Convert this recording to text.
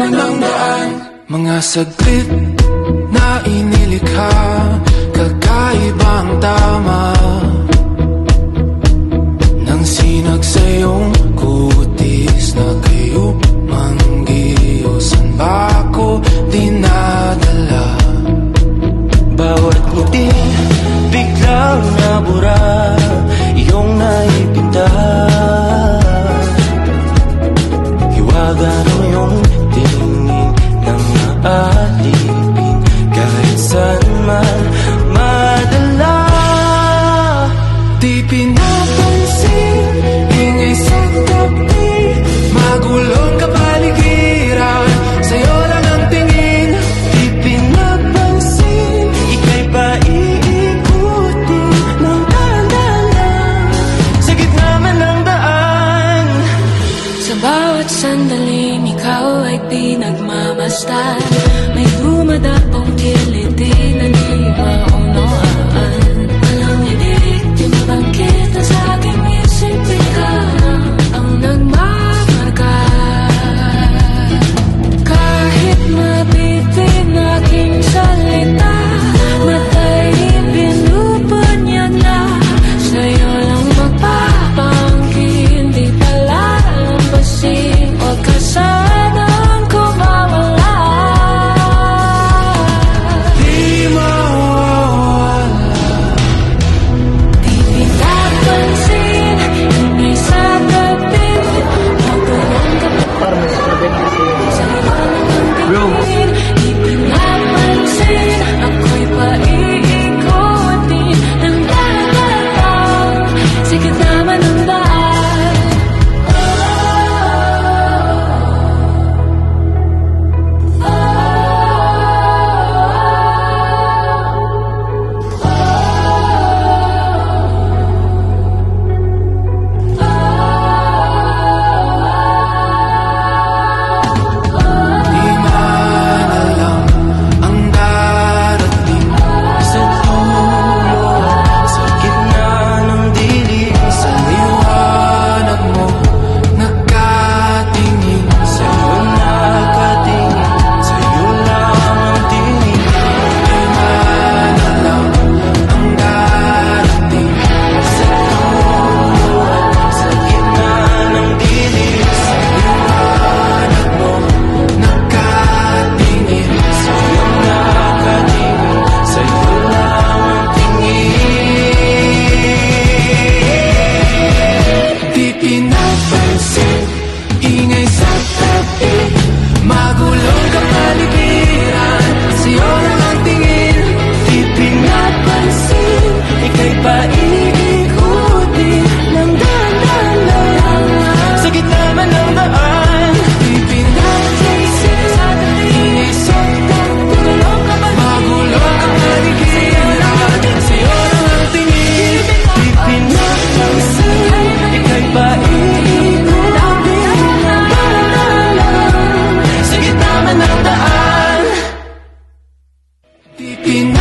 naman ang daan. Mga saglit na inilikha, kakaibang tama nang sinag sa iyong kutis na kayo manggiyosan ba ako dinadala? Bawat ngiti biglang nabura, iyong naipinta. Hiwaga ng iyong tingin nang naalipin, kahit saan man madala. Di pinapansin, ingay sa tabi, magulong kapaligiran, sa'yo lang ang tingin. Di pinapansin, ika'y paiikutin ng dahan-dahan, sa gitna man ng daan. Sa bawat sandaling ikaw ay pinagmamasdan, may dumadapong kiliti na di maunawaan. Walang ibig, di mabangkit na sa aking isip, ikaw ang nagmamarka. Kahit mabitin aking salita, matay pinupunyag na, sa'yo lang magpapangkin, di palalampasin, huwag ka sanang kumawala. Di mawawala. Di pinapansin, ingay sa gabi, magulong ka pa sa iwanan ng tingin. Di pinapansin, ako'y paiikutin ng dahan-dahan, sa gitna man ng daan. Di man alam ang darating, Sa dulo, sa gitna ng dilim, sa liwanag mo nagkatingin. sa'yo nakatingin, sa'yo lang ang tingin. Di man alam ang darating, Sa dulo, sa gitna ng dilim, sa liwanag mo nagkatingin. sa'yo nakatingin, sa'yo lang ang tingin. Di pinapansin, ingay sa tabi, magulong kapaligiran, sa'yo lang ang tingin. Di pinapansin, ika'y paiikutin ng dahan-dahan, sa gitna man ng daan. Di pinapansin, ingay sa tabi, magulong kapaligiran, sa'yo lang ang tingin. Di pinapansin, ika'y paiikutin ng dahan-dahan, sa gitna man ng daan. Di pinapansin,